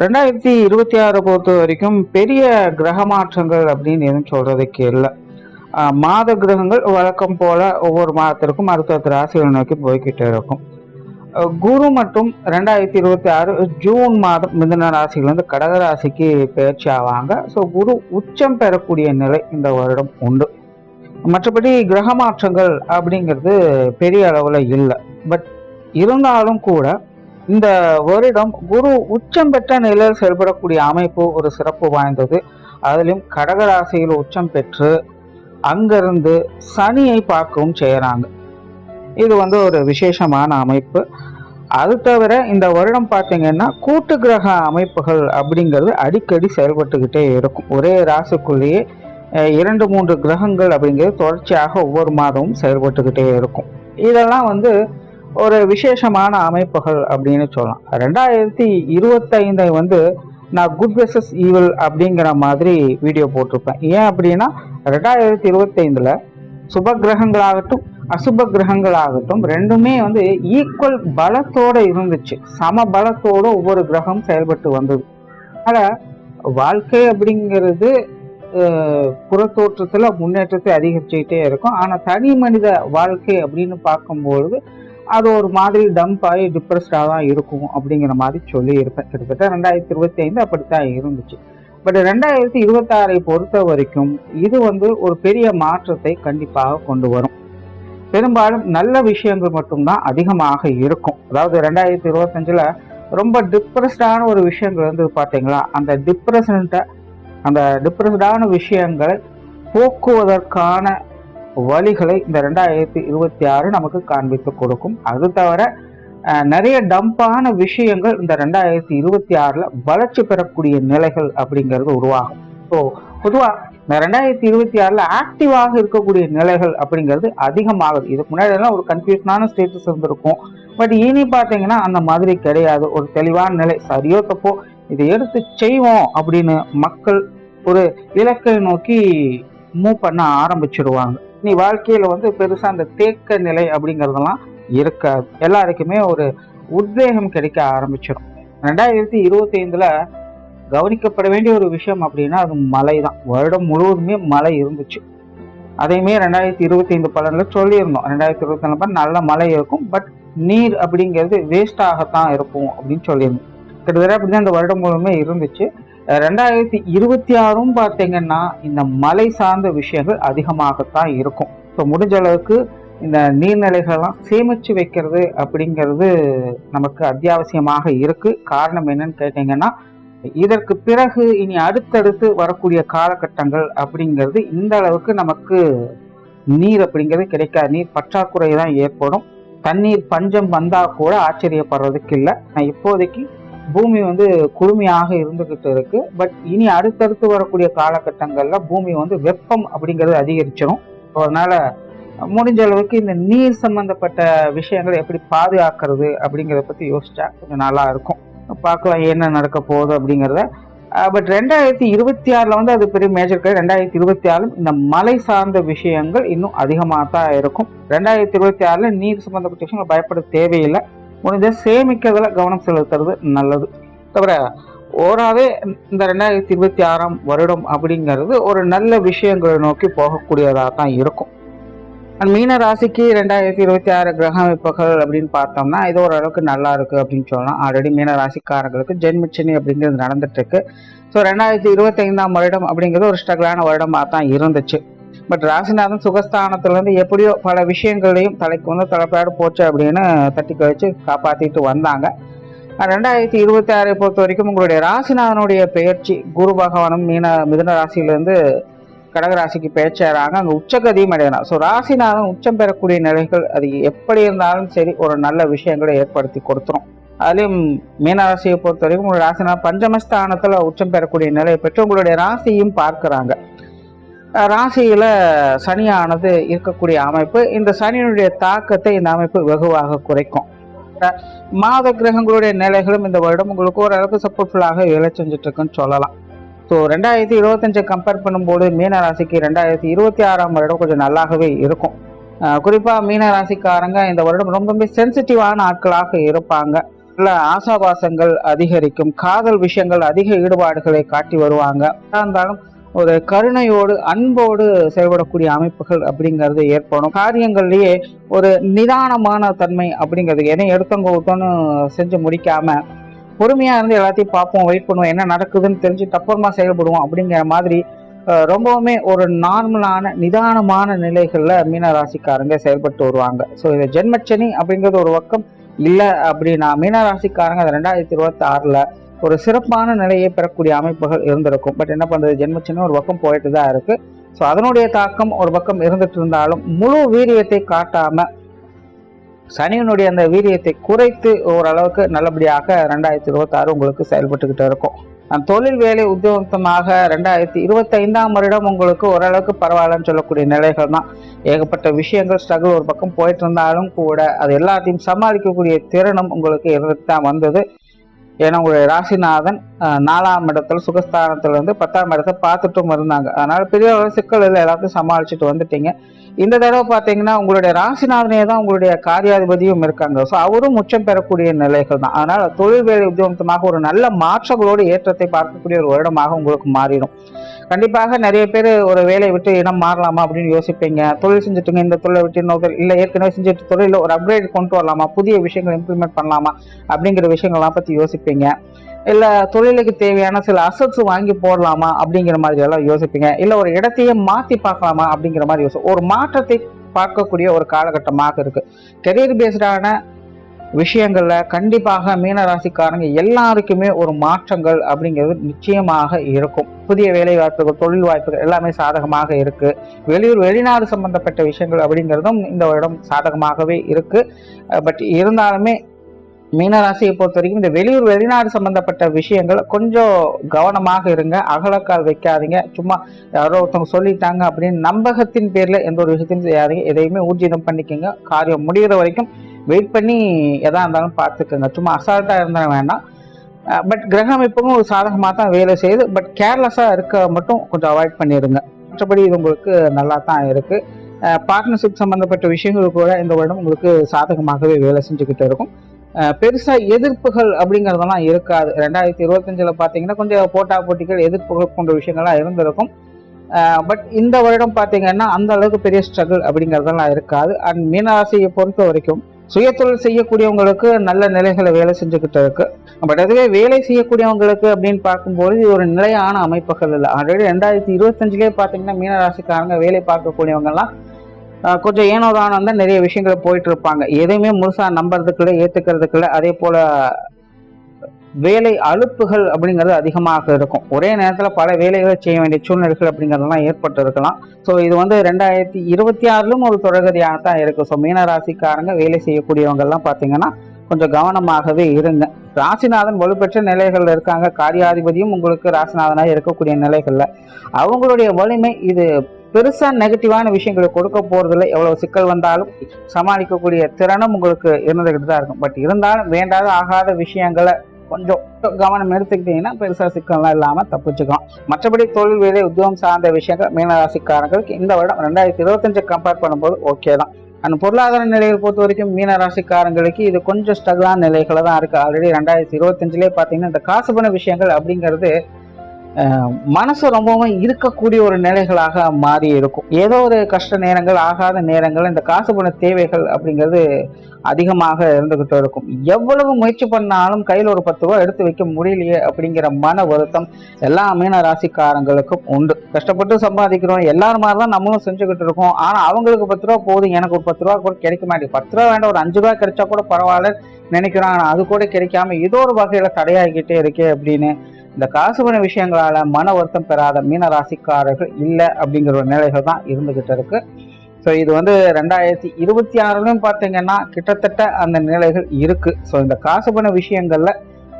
2026 பொறுத்த வரைக்கும் பெரிய கிரக மாற்றங்கள் அப்படின்னு எதுவும் சொல்றதுக்கு இல்லை. மாத கிரகங்கள் வழக்கம் போல ஒவ்வொரு மாதத்திற்கும் அடுத்தடுத்த ராசிகளை நோக்கி போய்கிட்டே இருக்கும். குரு மற்றும் 2026 ஜூன் மாதம் மிதுன ராசியிலிருந்து கடக ராசிக்கு பயிற்சி ஆவாங்க. ஸோ குரு உச்சம் பெறக்கூடிய நிலை இந்த வருடம் உண்டு. மற்றபடி கிரக மாற்றங்கள் அப்படிங்கிறது பெரிய அளவில் இல்லை. பட் இருந்தாலும் கூட இந்த வருடம் குரு உச்சம் பெற்ற நிலையில் செயல்படக்கூடிய அமைப்பு ஒரு சிறப்பு வாய்ந்தது. அதிலும் கடகராசியில் உச்சம் பெற்று அங்கிருந்து சனியை பார்க்கவும் செய்யறாங்க. இது ஒரு விசேஷமான அமைப்பு. அது தவிர இந்த வருடம் பார்த்தீங்கன்னா கூட்டு கிரக அமைப்புகள் அப்படிங்கிறது அடிக்கடி செயல்பட்டுக்கிட்டே இருக்கும். ஒரே ராசிக்குள்ளேயே 2-3 கிரகங்கள் அப்படிங்கிறது தொடர்ச்சியாக ஒவ்வொரு மாதமும் செயல்பட்டுக்கிட்டே இருக்கும். இதெல்லாம் ஒரு விசேஷமான அமைப்புகள் அப்படின்னு சொல்லலாம். 2025 நான் குட் வெர்சஸ் ஈவில் அப்படிங்கிற மாதிரி வீடியோ போட்டிருப்பேன். ஏன் அப்படின்னா 2025 சுப கிரகங்களாகட்டும் அசுப கிரகங்களாகட்டும் ரெண்டுமே ஈக்குவல் பலத்தோட இருந்துச்சு. சம பலத்தோட ஒவ்வொரு கிரகம் செயல்பட்டு வந்தது. அதனால் வாழ்க்கை அப்படிங்கிறது புறத்தோற்றத்தில் முன்னேற்றத்தை அதிகரிச்சுக்கிட்டே இருக்கும். ஆனால் தனி மனித வாழ்க்கை அப்படின்னு பார்க்கும்பொழுது அது ஒரு மாதிரி டம்ப் ஆகி டிப்ரெஸ்டாக தான் இருக்கும் அப்படிங்கிற மாதிரி சொல்லி இருப்பேன். கிட்டத்தட்ட 2025 அப்படித்தான் இருந்துச்சு. பட் 2026 பொறுத்த வரைக்கும் இது ஒரு பெரிய மாற்றத்தை கண்டிப்பாக கொண்டு வரும். பெரும்பாலும் நல்ல விஷயங்கள் மட்டும்தான் அதிகமாக இருக்கும். அதாவது 2025 ரொம்ப டிப்ரெஸ்டான ஒரு விஷயங்கள் பார்த்தீங்களா, அந்த டிப்ரெஸ்டான விஷயங்களை போக்குவதற்கான வழிகளை இந்த 2026 நமக்கு காண்பித்து கொடுக்கும். அது தவிர நிறைய டம்பான விஷயங்கள் இந்த 2026 வளர்ச்சி பெறக்கூடிய நிலைகள் அப்படிங்கிறது உருவாகும். ஸோ பொதுவாக இந்த 2026 ஆக்டிவாக இருக்கக்கூடிய நிலைகள் அப்படிங்கிறது அதிகமாகுது. இதுக்கு முன்னாடி ஒரு கன்ஃபியூஷனான ஸ்டேட்டஸ் இருந்திருக்கும். பட் இனி பார்த்தீங்கன்னா அந்த மாதிரி கிடையாது. ஒரு தெளிவான நிலை, சரியோ தப்போ இதை எடுத்து செய்வோம் அப்படின்னு மக்கள் ஒரு இலக்கை நோக்கி மூவ் பண்ண ஆரம்பிச்சிருவாங்க. நீ வாழ்க்கையில பெருசா அந்த தேக்க நிலை அப்படிங்கிறதெல்லாம் இருக்காது. எல்லாருக்குமே ஒரு உத்வேகம் கிடைக்க ஆரம்பிச்சிடும். 2025 கவனிக்கப்பட வேண்டிய ஒரு விஷயம் அப்படின்னா அது மழை தான். வருடம் முழுவதுமே மழை இருந்துச்சு. அதையுமே 2025 பலன்ல சொல்லியிருந்தோம். 2024 நல்ல மழை இருக்கும், பட் நீர் அப்படிங்கிறது வேஸ்டாகத்தான் இருக்கும் அப்படின்னு சொல்லியிருந்தோம். கிட்டத்தட்ட அப்படிதான் இந்த வருடம் முழுவதுமே இருந்துச்சு. 2026 பார்த்தீங்கன்னா இந்த மழை சார்ந்த விஷயங்கள் அதிகமாகத்தான் இருக்கும். ஸோ முடிஞ்ச அளவுக்கு இந்த நீர்நிலைகள்லாம் சேமிச்சு வைக்கிறது அப்படிங்கிறது நமக்கு அத்தியாவசியமாக இருக்கு. காரணம் என்னன்னு கேட்டீங்கன்னா, இதற்கு பிறகு இனி அடுத்தடுத்து வரக்கூடிய காலகட்டங்கள் அப்படிங்கிறது இந்த அளவுக்கு நமக்கு நீர் அப்படிங்கிறது கிடைக்காது. நீர் பற்றாக்குறை தான் ஏற்படும். தண்ணீர் பஞ்சம் வந்தா கூட ஆச்சரியப்படுறதுக்கு இல்லை. நான் இப்போதைக்கு பூமி குளுமையாக இருந்துகிட்டு இருக்கு. பட் இனி அடுத்தடுத்து வரக்கூடிய காலகட்டங்கள்ல பூமி வெப்பம் அப்படிங்கிறது அதிகரிச்சிடும். அதனால முடிஞ்ச அளவுக்கு இந்த நீர் சம்பந்தப்பட்ட விஷயங்களை எப்படி பாதுகாக்கிறது அப்படிங்கிறத பத்தி யோசிச்சா கொஞ்சம் நல்லா இருக்கும். பார்க்கலாம் என்ன நடக்க போகுது அப்படிங்கிறத. பட் 2026 அது பெரிய மேஜர் கிடையாது. 2026 இந்த மழை சார்ந்த விஷயங்கள் இன்னும் அதிகமாக தான் இருக்கும். 2026 நீர் சம்பந்தப்பட்ட விஷயங்கள் பயப்பட தேவையில்லை. முடிஞ்ச சேமிக்கிறதுல கவனம் செலுத்துறது நல்லது. தவிர ஓராவே இந்த 2026 வருடம் அப்படிங்கிறது ஒரு நல்ல விஷயங்களை நோக்கி போகக்கூடியதாக தான் இருக்கும். மீன ராசிக்கு 2026 கிரக அமைப்புகள் அப்படின்னு பார்த்தோம்னா இது ஓரளவுக்கு நல்லா இருக்கு அப்படின்னு சொல்லலாம். ஆல்ரெடி மீன ராசிக்காரர்களுக்கு ஜென்மச்சனி அப்படிங்கிறது நடந்துட்டு இருக்கு. ஸோ 2025 வருடம் அப்படிங்கிறது ஒரு ஸ்ட்ரகிளான வருடமாக தான் இருந்துச்சு. பட் ராசிநாதன் சுகஸ்தானத்துல எப்படியோ பல விஷயங்களையும் தலைக்கு தலைப்பாடு போச்சு அப்படின்னு தட்டி கழிச்சு காப்பாத்திட்டு வந்தாங்க. 2026 பொறுத்த வரைக்கும் உங்களுடைய ராசிநாதனுடைய பெயர்ச்சி குரு பகவானும் மிதுன ராசியிலிருந்து கடகராசிக்கு பெயர்ச்சாராங்க. அங்கே உச்சகதியும் அடையலாம். ஸோ ராசிநாதன் உச்சம் பெறக்கூடிய நிலைகள் அது எப்படி இருந்தாலும் சரி ஒரு நல்ல விஷயங்களை ஏற்படுத்தி கொடுத்துரும். அதுலேயும் மீனராசியை பொறுத்த வரைக்கும் உங்களுடைய ராசிநாதன் பஞ்சமஸ்தானத்துல உச்சம் பெறக்கூடிய நிலையை பெற்று உங்களுடைய ராசியும் பார்க்கிறாங்க. ராசியில சனியானது இருக்கக்கூடிய அமைப்பு, இந்த சனியினுடைய தாக்கத்தை இந்த அமைப்பு வெகுவாக குறைக்கும். மாத கிரகங்களுடைய நிலைகளும் இந்த வருடம் உங்களுக்கு ஓரளவுக்கு சப்போர்ட்ஃபுல்லாக வேலை செஞ்சுட்டு இருக்குன்னு சொல்லலாம். ஸோ 2025 கம்பேர் பண்ணும்போது மீன ராசிக்கு 2026 வருடம் கொஞ்சம் நல்லாகவே இருக்கும். குறிப்பாக மீன ராசிக்காரங்க இந்த வருடம் ரொம்பவே சென்சிட்டிவான ஆட்களாக இருப்பாங்க. இல்ல ஆசாபாசங்கள் அதிகரிக்கும், காதல் விஷயங்கள் அதிக ஈடுபாடுகளை காட்டி வருவாங்க. இருந்தாலும் ஒரு கருணையோடு அன்போடு செயல்படக்கூடிய அமைப்புகள் அப்படிங்கிறது ஏற்படும். காரியங்கள்லயே ஒரு நிதானமான தன்மை அப்படிங்கிறது எதை எடுத்தவங்க செஞ்சு முடிக்காம பொறுமையா இருந்து எல்லாத்தையும் பார்ப்போம், வெயிட் பண்ணுவோம், என்ன நடக்குதுன்னு தெரிஞ்சுட்டு அப்புறமா செயல்படுவோம் அப்படிங்கிற மாதிரி ரொம்பவுமே ஒரு நார்மலான நிதானமான நிலைகள்ல மீனராசிக்காரங்க செயல்பட்டு வருவாங்க. ஸோ இது ஜென்மச்சனி அப்படிங்கிறது ஒரு பக்கம் இல்லை அப்படின்னா மீனராசிக்காரங்க 2026ல ஒரு சிறப்பான நிலையை பெறக்கூடிய அமைப்புகள் இருந்திருக்கும். பட் என்ன பண்றது, ஜென்மச்சனி ஒரு பக்கம் போயிட்டு தான் இருக்கு. ஸோ அதனுடைய தாக்கம் ஒரு பக்கம் இருந்துட்டு இருந்தாலும் முழு வீரியத்தை காட்டாம சனியினுடைய அந்த வீரியத்தை குறைத்து ஓரளவுக்கு நல்லபடியாக 2026 உங்களுக்கு செயல்பட்டுக்கிட்டு இருக்கும். தொழில் வேலை உத்தியோகமாக 2025ஆம் வருடம் உங்களுக்கு ஓரளவுக்கு பரவாயில்லன்னு சொல்லக்கூடிய நிலைகள் தான். ஏகப்பட்ட விஷயங்கள் ஸ்ட்ரகிள் ஒரு பக்கம் போயிட்டு இருந்தாலும் கூட அது எல்லாத்தையும் சமாளிக்கக்கூடிய திறனும் உங்களுக்கு இருந்துட்டு தான் வந்தது. ஏன்னா உங்களுடைய ராசிநாதன் 4ஆம் இடத்துல சுகஸ்தானத்துல இருந்து 10ஆம் இடத்தை பார்த்துட்டும் இருந்தாங்க. அதனால பெரிய சிக்கல் இல்லை, எல்லாத்தையும் சமாளிச்சுட்டு வந்துட்டீங்க. இந்த தடவை பார்த்தீங்கன்னா உங்களுடைய ராசிநாதனே தான் உங்களுடைய காரியாதிபதியும் இருக்காங்க. ஸோ அவரும் உச்சம் பெறக்கூடிய நிலைகள் தான். அதனால தொழில் வேலை உத்தியோகமாக ஒரு நல்ல மாற்றங்களோடு ஏற்றத்தை பார்க்கக்கூடிய ஒரு வருடமாக உங்களுக்கு மாறிடும். கண்டிப்பாக நிறைய பேர் ஒரு வேலையை விட்டு இடம் மாறலாமா அப்படின்னு யோசிப்பீங்க. தொழில் செஞ்சுட்டுங்க, இந்த தொழிலை விட்டு இன்னொரு இல்லை ஏற்கனவே செஞ்சுட்டு தொழில ஒரு அப்கிரேட் கொண்டு வரலாமா, புதிய விஷயங்களை இம்ப்ளிமெண்ட் பண்ணலாமா அப்படிங்கிற விஷயங்கள்லாம் பற்றி யோசிப்பீங்க. இல்லை தொழிலுக்கு தேவையான சில அசட்ஸ் வாங்கி போடலாமா அப்படிங்கிற மாதிரி எல்லாம் யோசிப்பீங்க. இல்லை ஒரு இடத்தையே மாற்றி பார்க்கலாமா அப்படிங்கிற மாதிரி ஒரு மாற்றத்தை பார்க்கக்கூடிய ஒரு காலகட்டமாக இருக்கு. கெரியர் பேஸ்டான விஷயங்கள்ல கண்டிப்பாக மீனராசிக்காரங்க எல்லாருக்குமே ஒரு மாற்றங்கள் அப்படிங்கிறது நிச்சயமாக இருக்கும். புதிய வேலை வாய்ப்புகள், தொழில் வாய்ப்புகள் எல்லாமே சாதகமாக இருக்கு. வெளிநாடு சம்பந்தப்பட்ட விஷயங்கள் அப்படிங்கிறதும் இந்த வருடம் சாதகமாகவே இருக்கு. பட் இருந்தாலுமே மீனராசியை பொறுத்த வரைக்கும் இந்த வெளிநாடு சம்பந்தப்பட்ட விஷயங்கள் கொஞ்சம் கவனமாக இருங்க. அகலக்கால் வைக்காதீங்க. சும்மா யாரோ ஒருத்தவங்க சொல்லிட்டாங்க அப்படின்னு நம்பகத்தின் பேர்ல எந்த ஒரு விஷயத்தையும் செய்யாதீங்க. எதையுமே ஊர்ஜிதம் பண்ணிக்கோங்க. காரியம் முடிகிற வரைக்கும் வெயிட் பண்ணி எதா இருந்தாலும் பார்த்துக்கோங்க. சும்மா அசால்ட்டா இருந்தால் வேண்டாம். பட் கிரக அமைப்புக்கும் ஒரு சாதகமாக தான் வேலை செய்யுது. பட் கேர்லெஸ்ஸாக இருக்க மட்டும் கொஞ்சம் அவாய்ட் பண்ணிடுங்க. மற்றபடி இது உங்களுக்கு நல்லா தான் இருக்கு. பார்ட்னர்ஷிப் சம்பந்தப்பட்ட விஷயங்கள் கூட இந்த வருடம் உங்களுக்கு சாதகமாகவே வேலை செஞ்சுக்கிட்டு இருக்கும். பெருசா எதிர்ப்புகள் அப்படிங்கிறதெல்லாம் இருக்காது. 2025ல பார்த்தீங்கன்னா கொஞ்சம் போட்டா போட்டிகள், எதிர்ப்புகள் போன்ற விஷயங்கள்லாம் இருந்திருக்கும். பட் இந்த வருடம் பார்த்தீங்கன்னா அந்த அளவுக்கு பெரிய ஸ்ட்ரகிள் அப்படிங்கிறதெல்லாம் இருக்காது. அண்ட் மீனராசியை பொறுத்த வரைக்கும் சுயதொழில் செய்யக்கூடியவங்களுக்கு நல்ல நிலைகளை வேலை செஞ்சுக்கிட்டு இருக்கு. பட் அதுவே வேலை செய்யக்கூடியவங்களுக்கு அப்படின்னு பார்க்கும்போது இது ஒரு நிலையான அமைப்புகள் இல்லை. ஆல்ரெடி 2025லேயே பார்த்தீங்கன்னா மீனராசிக்காரங்க வேலை பார்க்கக்கூடியவங்கலாம் கொஞ்சம் ஏனோதானம் தான் நிறைய விஷயங்களை போயிட்டு இருப்பாங்க. எதையுமே முழுசா நம்புறதுக்குள்ள ஏத்துக்கிறதுக்குள்ள. அதே போல வேலை அலுப்புகள் அப்படிங்கிறது அதிகமாக இருக்கும். ஒரே நேரத்தில் பல வேலைகளை செய்ய வேண்டிய சூழ்நிலைகள் அப்படிங்கிறதெல்லாம் ஏற்பட்டு இருக்கலாம். ஸோ இது 2026லும் ஒரு தொடர்கதியாக தான் இருக்கு. ஸோ மீனராசிக்காரங்க வேலை செய்யக்கூடியவங்கெல்லாம் பார்த்தீங்கன்னா கொஞ்சம் கவனமாகவே இருங்க. ராசிநாதன் வலுப்பெற்ற நிலைகள்ல இருக்காங்க. காரியாதிபதியும் உங்களுக்கு ராசிநாதனாக இருக்கக்கூடிய நிலைகள்ல அவங்களுடைய வலிமை இது பெருசா நெகட்டிவான விஷயங்களை கொடுக்க போறதில்லை. எவ்வளவு சிக்கல் வந்தாலும் சமாளிக்கக்கூடிய திறனும் உங்களுக்கு இருந்துகிட்டு தான் இருக்கும். பட் இருந்தாலும் வேண்டாத ஆகாத விஷயங்களை கொஞ்சம் கவனம் எடுத்துக்கிட்டீங்கன்னா பெருசா சிக்கல்லாம் இல்லாம தப்பிச்சுக்கலாம். மற்றபடி தொழில் வேலை உத்தியோகம் சார்ந்த விஷயங்கள் மீனராசிக்காரங்களுக்கு இந்த வருடம் 2025 கம்பேர் பண்ணும்போது ஓகே தான். அந்த பொருளாதார நிலைகள் பொறுத்த வரைக்கும் மீனராசிக்காரங்களுக்கு இது கொஞ்சம் ஸ்ட்ரகிளான நிலைகளை தான் இருக்கு. ஆல்ரெடி 2025லேயே பார்த்தீங்கன்னா இந்த காசு பண விஷயங்கள் அப்படிங்கிறது மனசு ரொம்பவும் இருக்கக்கூடிய ஒரு நிலைகளாக மாறி இருக்கும். ஏதோ ஒரு கஷ்ட நேரங்கள், ஆகாத நேரங்கள், இந்த காசு பண தேவைகள் அப்படிங்கிறது அதிகமாக இருந்துகிட்டு இருக்கும். எவ்வளவு முயற்சி பண்ணாலும் கையில் ஒரு 10 ரூபா எடுத்து வைக்க முடியலையே அப்படிங்கிற மன வருத்தம் எல்லா மீன ராசிக்காரங்களுக்கும் உண்டு. கஷ்டப்பட்டு சம்பாதிக்கிறோம் எல்லாரும் மாதிரி தான் நம்மளும் செஞ்சுக்கிட்டு இருக்கோம். ஆனா அவங்களுக்கு 10 ரூபா போதும், எனக்கு ஒரு 10 ரூபா கூட கிடைக்க மாட்டேங்குது. 10 ரூபா வேண்டாம், ஒரு 5 ரூபா கிடைச்சா கூட பரவாயில்ல நினைக்கிறாங்க. ஆனா அது கூட கிடைக்காம ஏதோ ஒரு வகையில தடையாகிக்கிட்டே இருக்கே அப்படின்னு இந்த காசு பண விஷயங்களால மன வருத்தம் பெறாத மீன ராசிக்காரர்கள் இல்லை அப்படிங்கிற ஒரு நிலைகள் தான் இருந்துகிட்டு இருக்கு. ஸோ இது 2026லும் பார்த்தீங்கன்னா கிட்டத்தட்ட அந்த நிலைகள் இருக்கு. ஸோ இந்த காசு பண விஷயங்கள்ல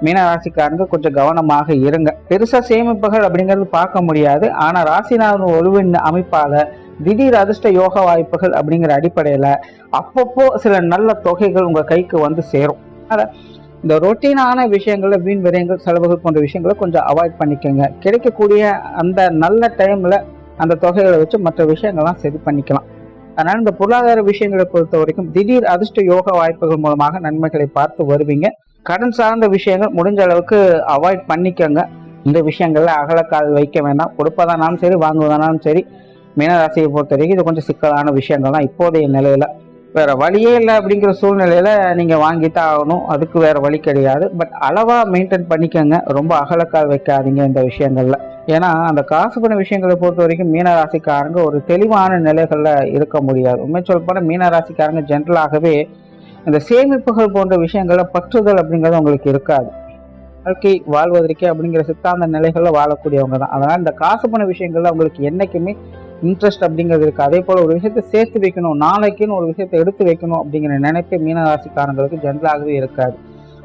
மீனராசிக்காரங்க கொஞ்சம் கவனமாக இருங்க. பெருசா சேமிப்புகள் அப்படிங்கிறது பார்க்க முடியாது. ஆனா ராசிநாதன் ஒழுவின் அமைப்பால திடீர் அதிர்ஷ்ட யோக வாய்ப்புகள் அப்படிங்கிற அடிப்படையில அப்பப்போ சில நல்ல தொகைகள் உங்க கைக்கு வந்து சேரும். இந்த ரொட்டீனான விஷயங்கள்ல வீண் விரயங்கள், செலவுகள் போன்ற விஷயங்களை கொஞ்சம் அவாய்ட் பண்ணிக்கோங்க. கிடைக்கக்கூடிய அந்த நல்ல டைம்ல அந்த தொகைகளை வச்சு மற்ற விஷயங்கள்லாம் சரி பண்ணிக்கலாம். அதனால இந்த பொருளாதார விஷயங்களை பொறுத்த வரைக்கும் திடீர் அதிர்ஷ்ட யோக வாய்ப்புகள் மூலமாக நன்மைகளை பார்த்து வருவீங்க. கடன் சார்ந்த விஷயங்கள் முடிஞ்ச அளவுக்கு அவாய்ட் பண்ணிக்கோங்க. இந்த விஷயங்கள்ல அகலக்கால் வைக்க வேண்டாம். கொடுப்பதானாலும் சரி, வாங்குவதானாலும் சரி, மீனராசியை பொறுத்த வரைக்கும் இது கொஞ்சம் சிக்கலான விஷயங்கள் தான் இப்போதைய நிலையில. வேற வழியே இல்லை அப்படிங்கிற சூழ்நிலையில நீங்க வாங்கித்தான் ஆகணும். அதுக்கு வேற வழி கிடையாது. பட் அளவா மெயின்டைன் பண்ணிக்கோங்க. ரொம்ப அகலக்கால் வைக்காதீங்க இந்த விஷயங்கள்ல. ஏன்னா அந்த காசு பண விஷயங்களை பொறுத்த வரைக்கும் மீனராசிக்காரங்க ஒரு தெளிவான நிலைகள்ல இருக்க முடியாது. உண்மை சொல்லப்போனா மீனராசிக்காரங்க ஜென்ரலாகவே இந்த சேமிப்புகள் போன்ற விஷயங்கள்ல பற்றுதல் அப்படிங்கிறது உங்களுக்கு இருக்காது. வாழ்க்கை வாழ்வதற்கே அப்படிங்கிற சித்தாந்த நிலைகள்ல வாழக்கூடியவங்க தான். அதனால இந்த காசு பண விஷயங்கள்ல உங்களுக்கு என்னைக்குமே இன்ட்ரெஸ்ட் அப்படிங்கிறது இருக்கு. அதே போல ஒரு விஷயத்தை சேர்த்து வைக்கணும், நாளைக்குன்னு ஒரு விஷயத்தை எடுத்து வைக்கணும் அப்படிங்கிற நினைப்பு மீனராசிக்காரங்களுக்கு ஜென்ரலாகவே இருக்காது.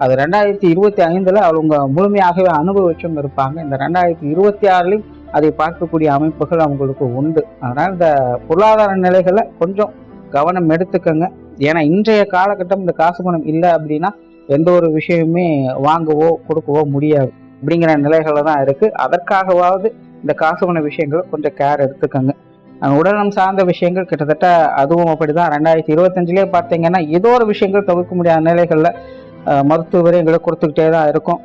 அது 2025 அவங்க முழுமையாகவே அனுபவிச்சும் இருப்பாங்க. இந்த 2026 அதை பார்க்கக்கூடிய அமைப்புகள் அவங்களுக்கு உண்டு. அதனால இந்த பொருளாதார நிலைகளை கொஞ்சம் கவனம் எடுத்துக்கங்க. ஏன்னா இன்றைய காலகட்டம் இந்த காசு பணம் இல்லை அப்படின்னா எந்த ஒரு விஷயமுமே வாங்கவோ கொடுக்கவோ முடியாது அப்படிங்கிற நிலைகளை தான் இருக்கு. அதற்காகவாவது இந்த காசு பண விஷயங்களை கொஞ்சம் கேர் எடுத்துக்கோங்க. உடல்நலம் சார்ந்த விஷயங்கள் கிட்டத்தட்ட அதுவும் அப்படிதான். 2025 பார்த்தீங்கன்னா ஏதோ ஒரு விஷயங்கள் தவிர்க்க முடியாத நிலைகளில் மருத்துவ விரயங்களை கொடுத்துக்கிட்டே தான் இருக்கும்.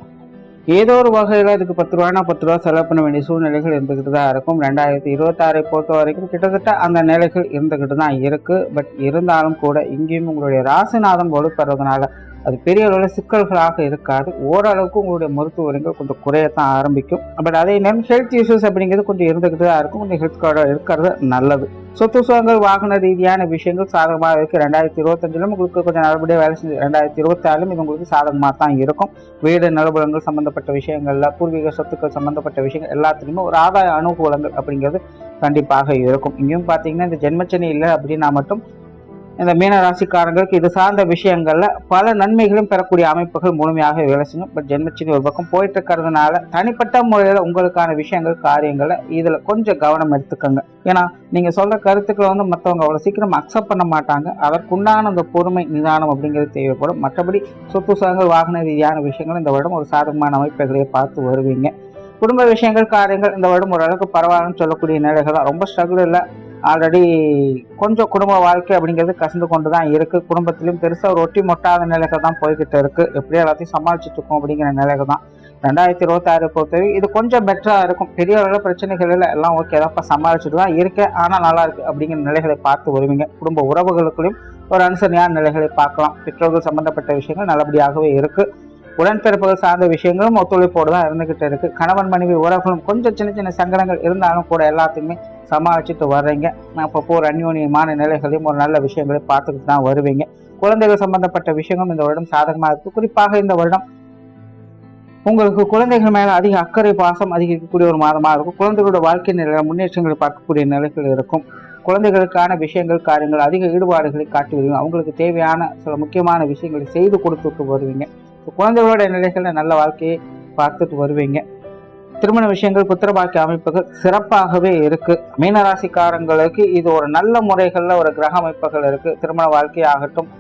ஏதோ ஒரு வகையில் அதுக்கு 10 ரூபானா 10 ரூபா செலவு பண்ண வேண்டிய சூழ்நிலைகள் இருந்துக்கிட்டு தான் இருக்கும். 2026 பொறுத்த வரைக்கும் கிட்டத்தட்ட அந்த நிலைகள் இருந்துக்கிட்டு தான் இருக்கு. பட் இருந்தாலும் கூட இங்கேயும் உங்களுடைய ராசிநாதம் வலுப்பெறதுனால அது பெரிய அளவில் சிக்கல்களாக இருக்காது. ஓரளவுக்கு உங்களுடைய மருத்துவ வரிகள் கொஞ்சம் குறையத்தான் ஆரம்பிக்கும். பட் அதே நேரம் ஹெல்த் இஷ்யூஸ் அப்படிங்கிறது கொஞ்சம் இருந்துக்கிட்டு தான் இருக்கும். கொஞ்சம் ஹெல்த் கார்டு இருக்கிறது நல்லது. சொத்து சுகங்கள் வாகன ரீதியான விஷயங்கள் சாதகமாக இருக்குது. 2025 உங்களுக்கு கொஞ்சம் நல்லபடியாக வேலை செஞ்சு 2026 இது உங்களுக்கு சாதகமாக தான் இருக்கும். வீடு நிலபுலங்கள் சம்பந்தப்பட்ட விஷயங்கள்ல, பூர்வீக சொத்துக்கள் சம்பந்தப்பட்ட விஷயங்கள் எல்லாத்துலேயுமே ஒரு ஆதாய அனுகூலங்கள் அப்படிங்கிறது கண்டிப்பாக இருக்கும். இங்கேயும் பார்த்தீங்கன்னா இந்த ஜென்மச்சனி இல்லை அப்படின்னா மட்டும் இந்த மீன ராசிக்காரங்களுக்கு இது சார்ந்த விஷயங்கள்ல பல நன்மைகளும் பெறக்கூடிய அமைப்புகள் முழுமையாக வேலை செய்யும். பட் ஜென்மச்சனி ஒரு பக்கம் போயிட்டு இருக்கிறதுனால தனிப்பட்ட முறையில உங்களுக்கான விஷயங்கள் காரியங்களை இதுல கொஞ்சம் கவனம் எடுத்துக்கோங்க. ஏன்னா நீங்க சொல்ற கருத்துக்களை மற்றவங்க அவ்வளவு சீக்கிரம் அக்செப்ட் பண்ண மாட்டாங்க. அதற்குண்டான அந்த பொறுமை நிதானம் அப்படிங்கிறது தேவைப்படும். மற்றபடி சொத்து சுகங்கள் வாகன ரீதியான விஷயங்கள் இந்த வருடம் ஒரு சாதகமான அமைப்புகளை பார்த்து வருவீங்க. குடும்ப விஷயங்கள் காரியங்கள் இந்த வருடம் ஓரளவுக்கு பரவாயில்லன்னு சொல்லக்கூடிய நிலைகள் தான். ரொம்ப ஸ்ட்ரகிள் இல்லை. ஆல்ரெடி கொஞ்சம் குடும்ப வாழ்க்கை அப்படிங்கிறது கசந்து கொண்டு தான் இருக்குது. குடும்பத்திலையும் பெருசாக ஒரு ஒட்டி மொட்டாத நிலைகள் தான் போய்கிட்டு இருக்குது. எப்படியும் எல்லாத்தையும் சமாளிச்சுட்டு இருக்கோம் அப்படிங்கிற நிலைகள் தான். 2026 பொறுத்தவரை இது கொஞ்சம் பெட்டராக இருக்கும். பெரிய அளவில் பிரச்சனைகள் எல்லாம் ஓகே தான், சமாளிச்சுட்டு தான் இருக்கேன், ஆனால் நல்லா இருக்குது அப்படிங்கிற நிலைகளை பார்த்து வருவீங்க. குடும்ப உறவுகளுக்குள்ளேயும் ஒரு அனுசரணையான நிலைகளை பார்க்கலாம். பெற்றோர்கள் சம்பந்தப்பட்ட விஷயங்கள் நல்லபடியாகவே இருக்குது. உடன்பிறப்புகள் சார்ந்த விஷயங்களும் ஒத்துழைப்போடு தான் இருந்துகிட்டு இருக்கு. கணவன் மனைவி உறவுகளும் கொஞ்சம் சின்ன சின்ன சங்கடங்கள் இருந்தாலும் கூட எல்லாத்தையுமே சமாளிச்சுட்டு வர்றீங்க. அப்பப்போ ஒரு அந்யோன்யமான நிலைகளையும் ஒரு நல்ல விஷயங்களையும் பார்த்துக்கிட்டு தான் வருவீங்க. குழந்தைகள் சம்பந்தப்பட்ட விஷயங்களும் இந்த வருடம் சாதகமாக இருக்கு. குறிப்பாக இந்த வருடம் உங்களுக்கு குழந்தைகள் மேல அதிக அக்கறை பாசம் அதிகரிக்கக்கூடிய ஒரு மாதமாக இருக்கும். குழந்தைகளோட வாழ்க்கை நிலை முன்னேற்றங்களை பார்க்கக்கூடிய நிலைகள் இருக்கும். குழந்தைகளுக்கான விஷயங்கள் காரியங்கள் அதிக ஈடுபாடுகளை காட்டி வருவீங்க. அவங்களுக்கு தேவையான சில முக்கியமான விஷயங்களை செய்து கொடுத்துட்டு வருவீங்க. குழந்தைகளோட நிலைகள்ல நல்ல வாழ்க்கையை பார்த்துட்டு வருவீங்க. திருமண விஷயங்கள் புத்திரபாக்கிய அமைப்புகள் சிறப்பாகவே இருக்கு. மீனராசிக்காரங்களுக்கு இது ஒரு நல்ல முறைகள்ல ஒரு கிரக அமைப்புகள் இருக்கு. திருமண வாழ்க்கையாகட்டும்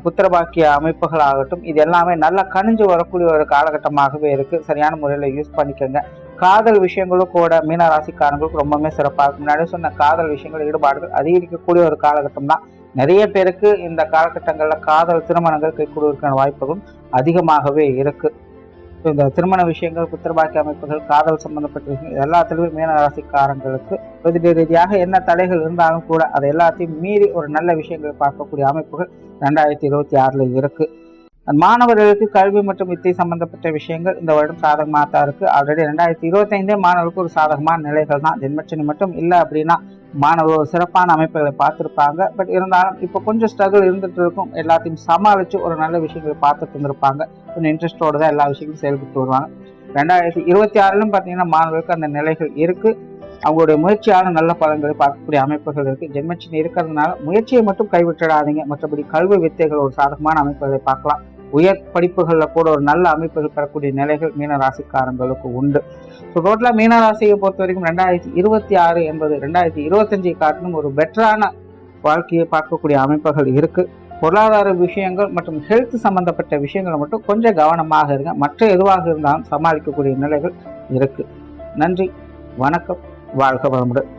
புத்திரபாக்கிய அமைப்புகள் ஆகட்டும் இது எல்லாமே நல்லா கணிஞ்சு வரக்கூடிய ஒரு காலகட்டமாகவே இருக்கு. சரியான முறையில யூஸ் பண்ணிக்கோங்க. காதல் விஷயங்களும் கூட மீனராசிக்காரங்களுக்கு ரொம்பவே சிறப்பாக இருக்கும். முன்னாடி சொன்ன காதல் விஷயங்கள் ஈடுபாடுகள் அதிகரிக்கக்கூடிய ஒரு காலகட்டம் தான். நிறைய பேருக்கு இந்த காலகட்டங்களில் காதல் திருமணங்கள் கைகூடுவதற்கான வாய்ப்புகளும் அதிகமாகவே இருக்கு. இந்த திருமண விஷயங்கள் புத்திரபாக்கிய அமைப்புகள் காதல் சம்பந்தப்பட்ட விஷயங்கள் எல்லாத்திலுமே மீனராசிக்காரங்களுக்கு பதிவு ரீதியாக என்ன தடைகள் இருந்தாலும் கூட அதை எல்லாத்தையும் மீறி ஒரு நல்ல விஷயங்களை பார்க்கக்கூடிய அமைப்புகள் 2026 இருக்கு. மாணவர்களுக்கு கல்வி மற்றும் வித்தை சம்பந்தப்பட்ட விஷயங்கள் இந்த வருடம் சாதகமாக தான் இருக்கு. ஆல்ரெடி 2025 மாணவர்களுக்கு ஒரு சாதகமான நிலைகள் தான். ஜென்மச்சனி மட்டும் இல்லை அப்படின்னா மாணவர்கள் சிறப்பான அமைப்புகளை பார்த்துருப்பாங்க. பட் இருந்தாலும் இப்போ கொஞ்சம் ஸ்ட்ரகிள் இருந்துட்டு இருக்கும். எல்லாத்தையும் சமாளித்து ஒரு நல்ல விஷயங்களை பார்த்துட்டு இருந்திருப்பாங்க. கொஞ்சம் இன்ட்ரெஸ்டோடு தான் எல்லா விஷயங்களும் செயல்பட்டு வருவாங்க. 2026 பார்த்தீங்கன்னா மாணவர்களுக்கு அந்த நிலைகள் இருக்கு. அவங்களுடைய முயற்சியான நல்ல பலன்களை பார்க்கக்கூடிய அமைப்புகள் இருக்கு. ஜென்மச்சனி இருக்கிறதுனால முயற்சியை மட்டும் கைவிட்டுடாதீங்க. மற்றபடி கல்வி வித்தைகள் ஒரு சாதகமான அமைப்புகளை பார்க்கலாம். உயர் படிப்புகளில் கூட ஒரு நல்ல அமைப்புகள் பெறக்கூடிய நிலைகள் மீனராசிக்காரங்களுக்கு உண்டு. ஸோ டோட்டலாக மீனராசியை பொறுத்த வரைக்கும் 2026 என்பது 2025 காட்டிலும் ஒரு பெட்டரான வாழ்க்கையை பார்க்கக்கூடிய அமைப்புகள் இருக்கு. பொருளாதார விஷயங்கள் மற்றும் ஹெல்த் சம்பந்தப்பட்ட விஷயங்களை மட்டும் கொஞ்சம் கவனமாக இருங்க. மற்ற எதுவாக இருந்தாலும் சமாளிக்கக்கூடிய நிலைகள் இருக்கு. நன்றி, வணக்கம், வாழ்க வளமுடன்.